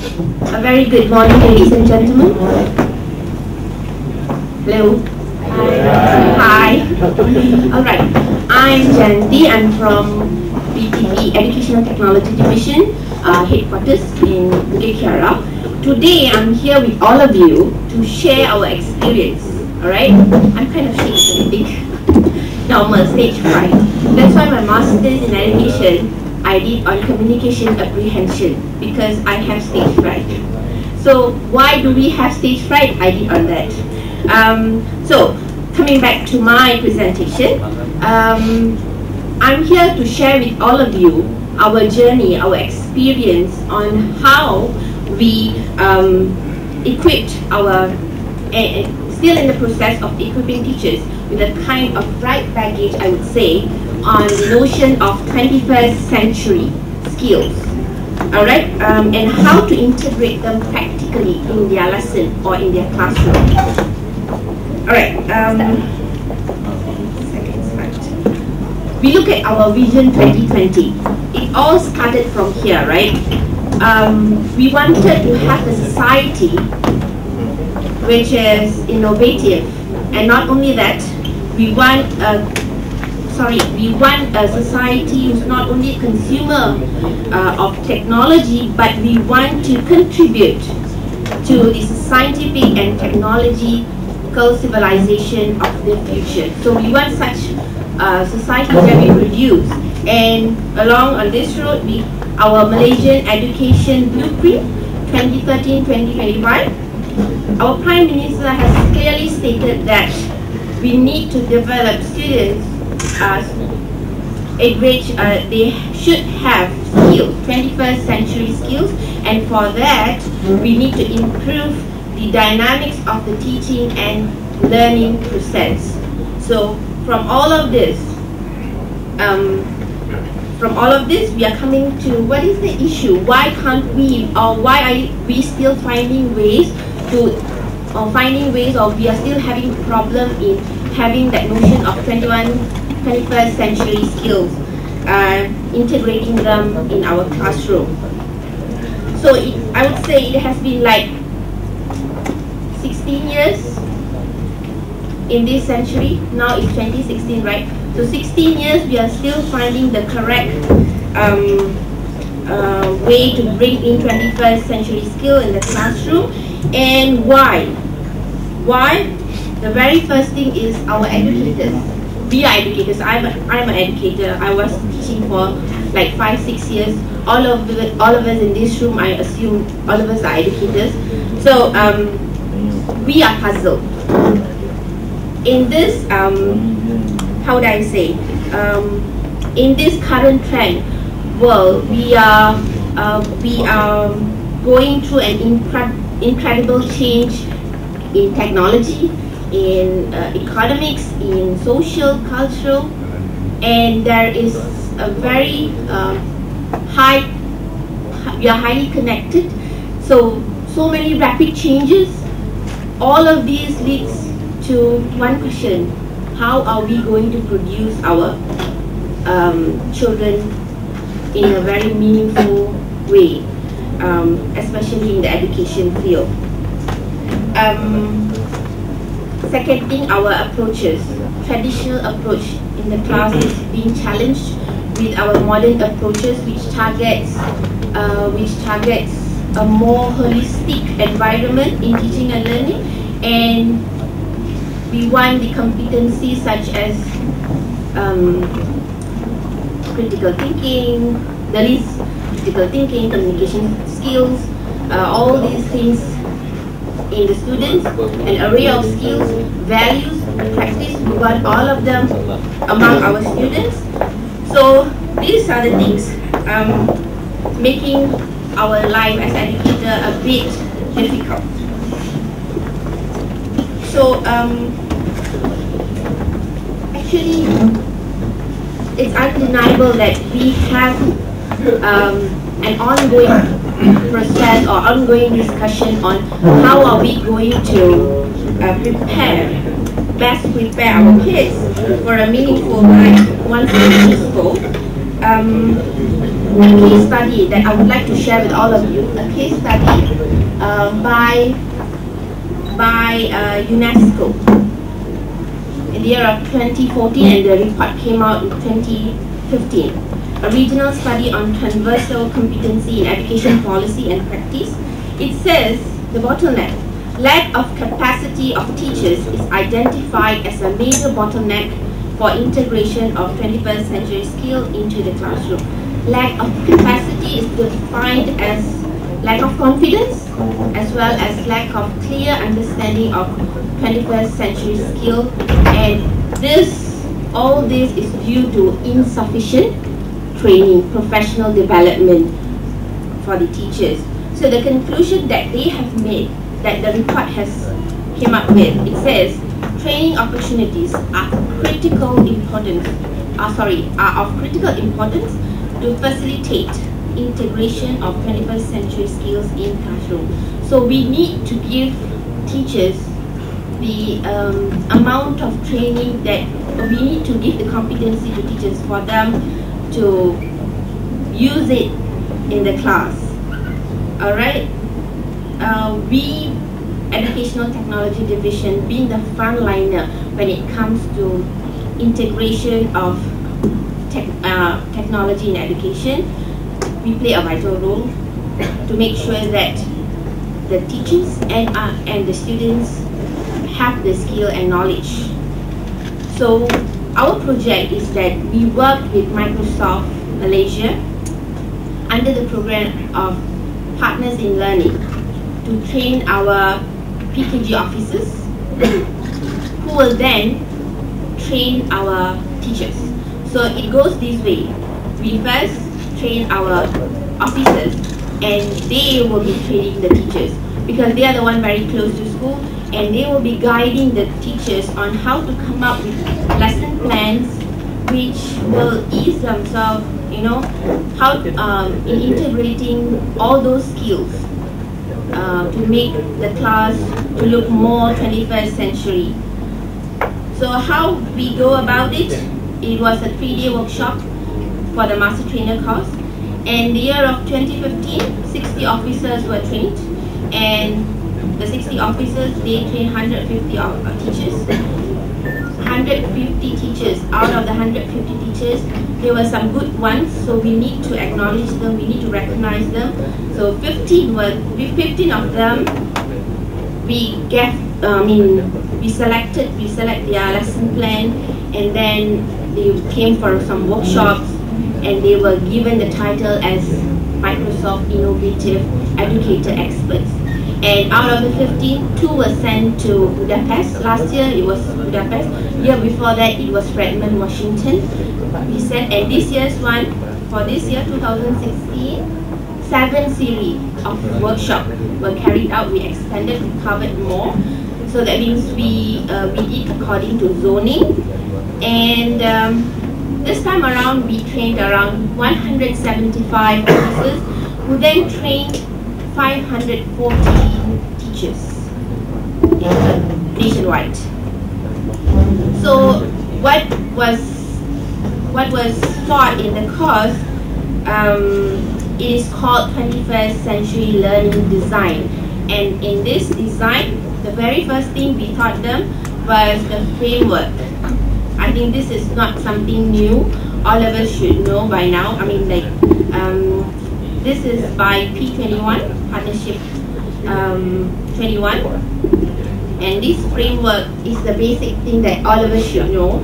A very good morning, ladies and gentlemen. Hello. Hi. Alright. I'm Janti. I'm from BTP Educational Technology Division, headquarters in Bukit Kiara. Today I'm here with all of you to share our experience. Alright? I'm kind of shaking. Normal stage fright. That's why my master's in education I did on communication apprehension, because I have stage fright. So why do we have stage fright? I did on that. So coming back to my presentation, I'm here to share with all of you our journey, our experience on how we equipped our, still in the process of equipping teachers with a kind of right baggage, I would say, on the notion of 21st century skills, alright, and how to integrate them practically in their lesson or in their classroom. Alright, second slide. We look at our Vision 2020. It all started from here, right? We wanted to have a society which is innovative, and not only that, we want a society who's not only a consumer of technology, but we want to contribute to the scientific and technological civilization of the future. So we want such society that we produce. And along on this road, our Malaysian Education Blueprint 2013-2025, our Prime Minister has clearly stated that we need to develop students at which they should have skills, 21st century skills, and for that we need to improve the dynamics of the teaching and learning process. So from all of this, we are coming to what is the issue? Why can't we, or why are we still finding ways to, or we are still having problem in having that notion of 21st century skills, integrating them in our classroom. So I would say it has been like 16 years in this century. Now it's 2016, right? So 16 years we are still finding the correct way to bring in 21st century skill in the classroom. And why? Why? The very first thing is our educators. We are educators. I'm an educator. I was teaching for like 5-6 years. All of us in this room, I assume all of us are educators. So we are puzzled. In this, how would I say? In this current trend world, we are going through an incredible change in technology, in economics, in social, cultural, and there is a very we are highly connected. So many rapid changes. All of these leads to one question: how are we going to produce our children in a very meaningful way, especially in the education field? Second thing, our approaches. Traditional approach in the class is being challenged with our modern approaches, which targets a more holistic environment in teaching and learning, and we want the competencies such as critical thinking, communication skills, all these things in the students, an array of skills, values, practice. We want all of them among our students. So these are the things making our life as educator a bit difficult. So actually, it's undeniable that we have an ongoing process or ongoing discussion on how are we going to best prepare our kids for a meaningful life once they leave school. a case study that I would like to share with all of you. A case study by UNESCO in the year of 2014, and the report came out in 2015. A regional study on transversal competency in education policy and practice. It says the bottleneck, lack of capacity of teachers, is identified as a major bottleneck for integration of 21st century skill into the classroom. Lack of capacity is defined as lack of confidence as well as lack of clear understanding of 21st century skill, and all this is due to insufficient training, professional development for the teachers. So the conclusion that they have made, that the report has came up with, it says training opportunities are of critical importance to facilitate integration of 21st century skills in classroom. So we need to give teachers the amount of training that we need to give the competency to teachers for them to use it in the class. Alright, we Educational Technology Division being the frontliner when it comes to integration of technology in education, we play a vital role to make sure that the teachers and the students have the skill and knowledge. So our project is that we worked with Microsoft Malaysia under the program of Partners in Learning to train our PKG officers who will then train our teachers. So it goes this way. We first train our officers and they will be training the teachers because they are the one very close to school, and they will be guiding the teachers on how to come up with lesson plans which will ease themselves, how in integrating all those skills to make the class to look more 21st century. So how we go about it, it was a 3-day workshop for the Master Trainer course. And the year of 2015, 60 officers were trained, and the 60 officers, they trained 150 teachers. 150 teachers. Out of the 150 teachers, there were some good ones, so we need to acknowledge them, we need to recognize them. So 15 of them, we select their lesson plan, and then they came for some workshops, and they were given the title as Microsoft Innovative Educator Experts. And out of the 15, 2 were sent to Budapest. Last year it was Budapest. Year before that it was Redmond, Washington. We sent, and this year's one, for this year 2016, 7 series of workshops were carried out. We expanded, we covered more. So that means we did according to zoning. And this time around we trained around 175 officers who then trained 540 teachers nationwide. So what was taught in the course, it is called 21st Century Learning Design. And in this design, the very first thing we taught them was the framework. I think this is not something new. All of us should know by now. This is by P21, Partnership 21. And this framework is the basic thing that all of us should know.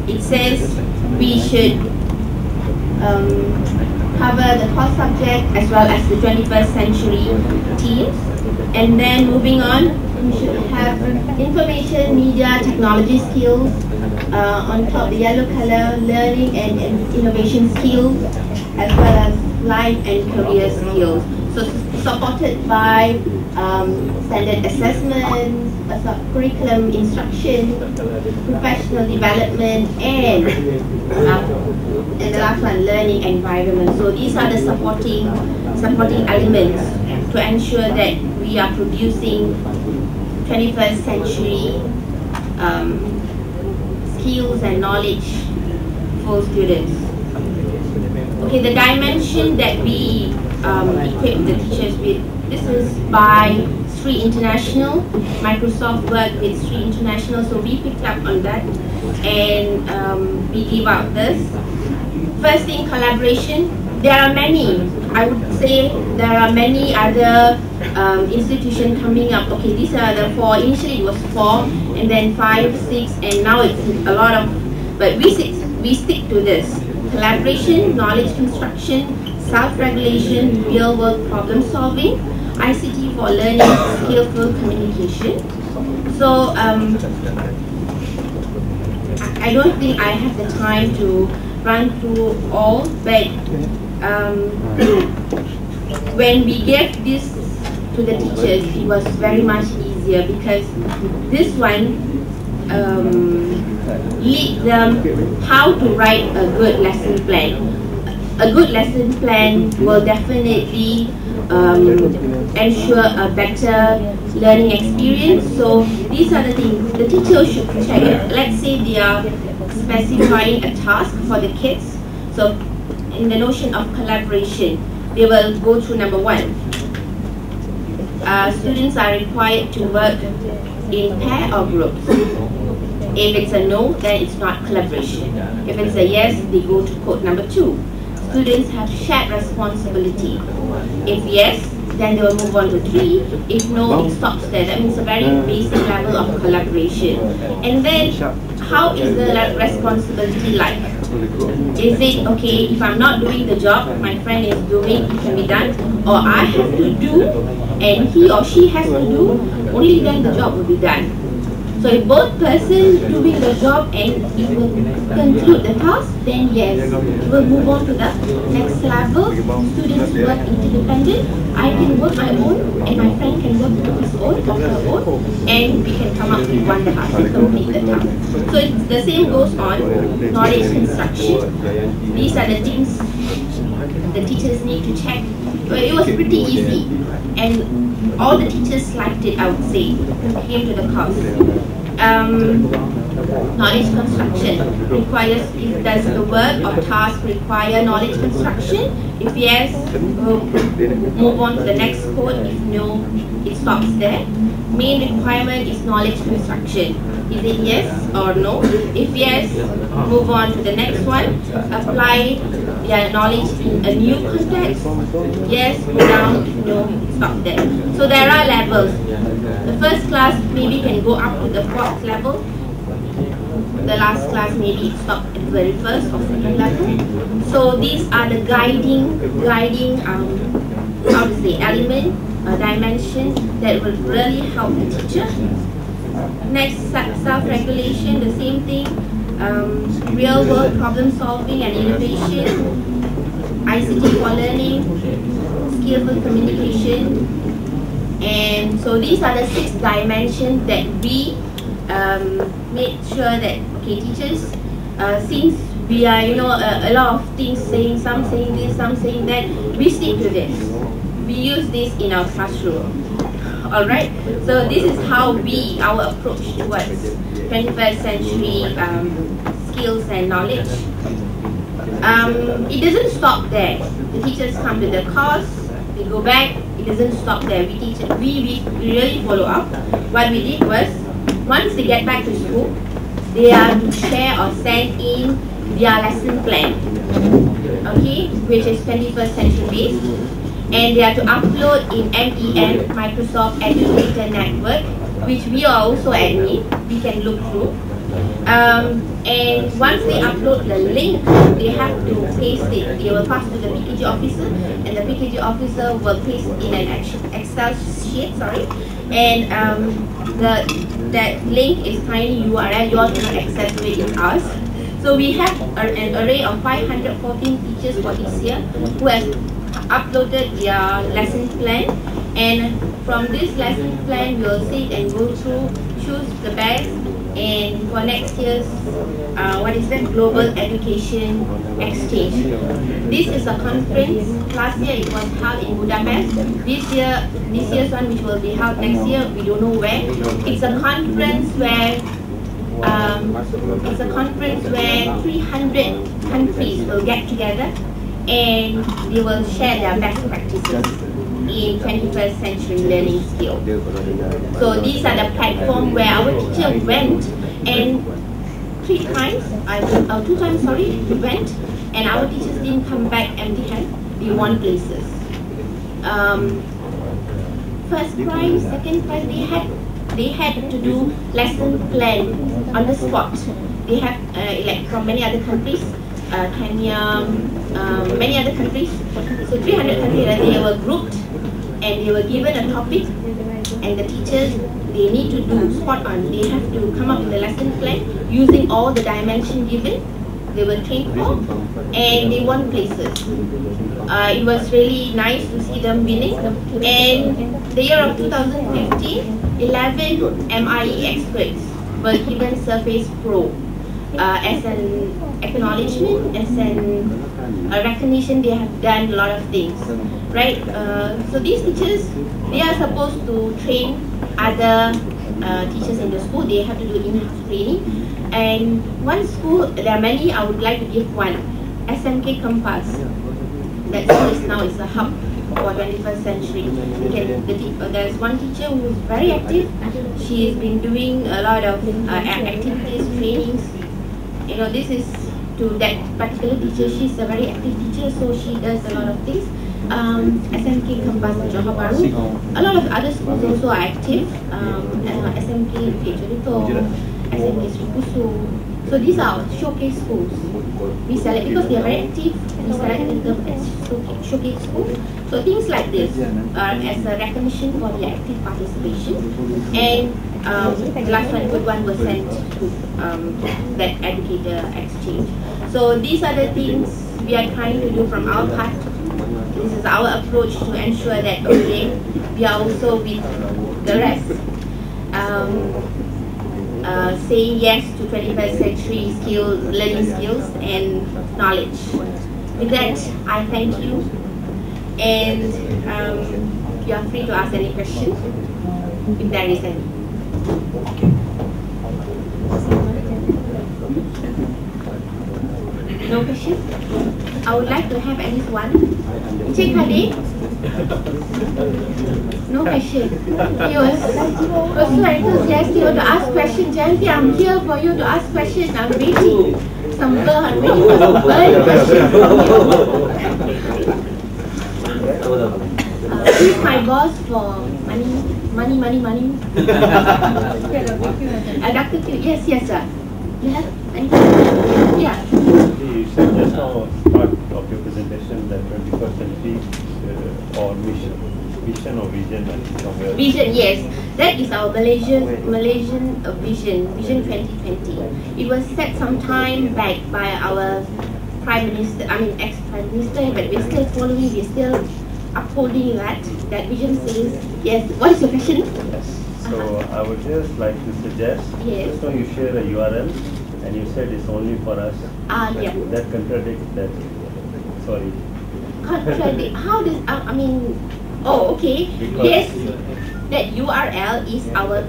It says we should cover the core subject as well as the 21st century themes. And then moving on, we should have information, media, technology skills. On top, the yellow color, learning and innovation skills, as well as life and career skills. So supported by standard assessments, curriculum instruction, professional development, and the last one, learning environment. So these are the supporting elements to ensure that we are producing 21st century skills and knowledge for students. Okay, the dimension that we equip the teachers with, this is by Sri International. Microsoft worked with Sri International, so we picked up on that and we give out this. First thing, collaboration. There are many, I would say there are many other institutions coming up. Okay, these are the 4, initially it was 4 and then 5, 6 and now it's a lot of, but we stick to this. Collaboration, knowledge construction, self-regulation, real-world problem solving, ICT for learning, skillful communication. So I don't think I have the time to run through all, but when we gave this to the teachers, it was very much easier because this one lead them how to write a good lesson plan. A good lesson plan will definitely ensure a better learning experience. So these are the things the teacher should check. Let's say they are specifying a task for the kids. So in the notion of collaboration, they will go through number 1. Students are required to work in pair or groups. If it's a no, then it's not collaboration. If it's a yes, they go to code number 2. Students have shared responsibility. If yes, then they will move on to 3. If no, it stops there. That means a very basic level of collaboration. And then, how is the responsibility like? Is it, okay, if I'm not doing the job my friend is doing, it can be done, or I have to do and he or she has to do, only then the job will be done. So if both persons doing the job and it will conclude the task, then yes, we'll move on to the next level. Students work independent. I can work my own and my friend can work his own or her own, and we can come up with one task and complete the task. So the same goes on knowledge construction. These are the things the teachers need to check. Well, it was pretty easy and all the teachers liked it, I would say, came to the course. Knowledge construction requires, does the work or task require knowledge construction? If yes, we'll move on to the next code. If no, it stops there. Main requirement is knowledge construction. Is it yes or no? If yes, move on to the next one. Apply their knowledge in a new context. Yes, go down. No, stop there. So there are levels. The first class maybe can go up to the 4th level. The last class maybe it stopped at the very first or second level. So these are the guiding how to say, element, dimension that will really help the teacher. Next, self-regulation, the same thing. Real-world problem solving and innovation, ICT for learning, skillful communication, and so these are the 6 dimensions that we made sure that, okay, teachers, since we are, a lot of things saying, some saying this, some saying that, we stick to this. We use this in our classroom. Alright, so this is how our approach towards 21st century skills and knowledge. It doesn't stop there. The teachers come to the course, we go back, it doesn't stop there. We really follow up. What we did was, once they get back to school, they are to share or send in their lesson plan, okay, which is 21st century based, and they are to upload in MEN, Microsoft Educator Network, which we are also admin, we can look through. And once they upload the link, they have to paste it. They will pass to the PKG officer, and the PKG officer will paste in an Excel sheet, and that link is tiny URL, you all cannot access it in ours. So we have an array of 514 teachers for this year who have uploaded their lesson plan, and from this lesson plan we will sit and go through, choose the best, and for next year's Global Education Exchange. This is a conference. Last year it was held in Budapest. This year's one, which will be held next year, we don't know where. It's a conference where 300 countries will get together, and they will share their best practices in 21st century learning skills. So these are the platform where our teacher went, and 2 times, we went, and our teachers didn't come back empty-handed. They won places. First prize, second prize, they had to do lesson plan on the spot. They have like from many other countries, Kenya, many other countries. So 300 countries, they were grouped and they were given a topic, and the teachers, they need to do spot on. They have to come up with a lesson plan using all the dimensions given. They were trained for, and they won places. It was really nice to see them winning. And the year of 2015, 11 MIE experts were given Surface Pro as an acknowledgement, as a recognition. They have done a lot of things, right? So these teachers, they are supposed to train other teachers in the school. They have to do in-house training. And one school, there are many, I would like to give one, SMK Compass. That school is now is a hub for 21st century. There's one teacher who is very active. She has been doing a lot of activities, trainings. You know, this is to that particular teacher. She's a very active teacher, so she does a lot of things. SMK Compass in Johor Bahru. A lot of other schools also are active. SMK Kejurito, SMK Sripusu. So these are showcase schools. We select because they are very active. We selected them as showcase schools. So things like this are as a recognition for the active participation. And the last one, good one, was sent to that educator exchange. So these are the things we are trying to do from our part. This is our approach to ensure that we are also with the rest. Saying yes to 21st century skills, learning skills and knowledge. With that, I thank you, and you are free to ask any question if there is any. No question? I would like to have at least one. Encik Khalid? No question. He was so enthusiastic to ask questions. Janti, I'm here for you to ask questions. I'm waiting. I'm waiting for some burn questions from you. He's my boss for money. Dr. Q, yes, sir. You have anything? Yeah. You said just now, part of your presentation, that 21st century or vision or vision somewhere. Vision, yes. That is our Malaysian vision 2020. It was set some time back by our Prime Minister, ex-Prime Minister, but we're still following, we're still upholding that. That vision says, yes. What is your question? Yes. So I would just like to suggest, yes. Just now you share a URL and you said it's only for us. Yeah. That contradicts that. Sorry. Contradict? How does, oh, okay. Because yes, that URL is our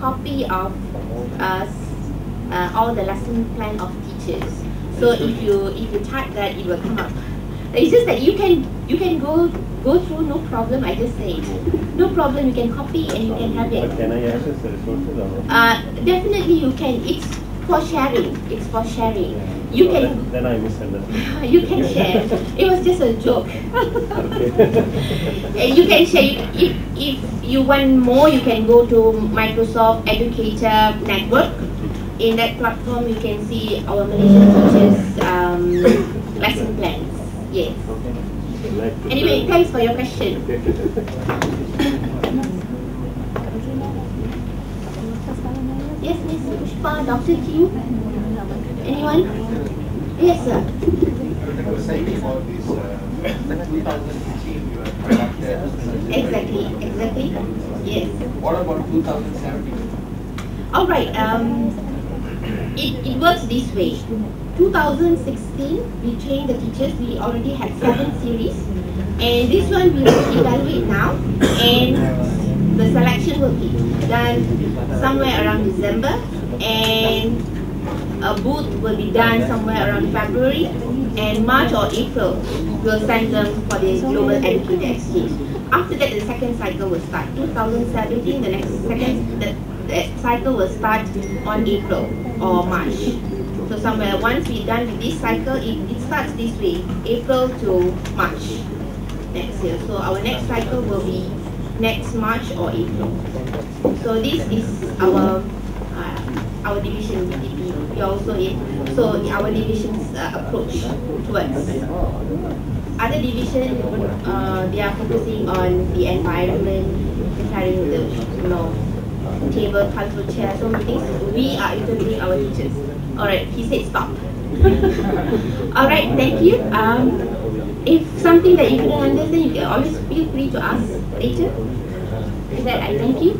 copy of all the lesson plan of teachers. So if you type that, it will come up. It's just that you can go through, no problem. I just say it. No problem. You can copy and you can have it. But can I access the resources or not? Definitely you can. It's for sharing. It's for sharing. You so can. Then I misunderstood. You can share. It was just a joke. You can share. If you want more, you can go to Microsoft Educator Network. In that platform, you can see our Malaysian teachers' lesson plans. Yes. Anyway, thanks for your question. Yes, Miss Pushpa, Dr. Q. Anyone? Yes, sir. You were saying about this 2016 you were conducted. Exactly. Yes. What about 2017? All right. It works this way. 2016, we trained the teachers. We already had 7 series, and this one we will evaluate now, and the selection will be done somewhere around December, and a booth will be done somewhere around February, and March or April we'll send them for the Global Educator Exchange. After that, the second cycle will start. 2017, the cycle will start on April or March. So somewhere, once we're done with this cycle, it starts this way, April to March next year. So our next cycle will be next March or April. So this is our division BTP. We also our division's approach towards. Other division, they are focusing on the environment, preparing the table, cultural chair, so many things. We are interviewing our teachers. Alright, he said stop. Alright, thank you. If something that you couldn't understand, you can always feel free to ask later. With that, I thank you.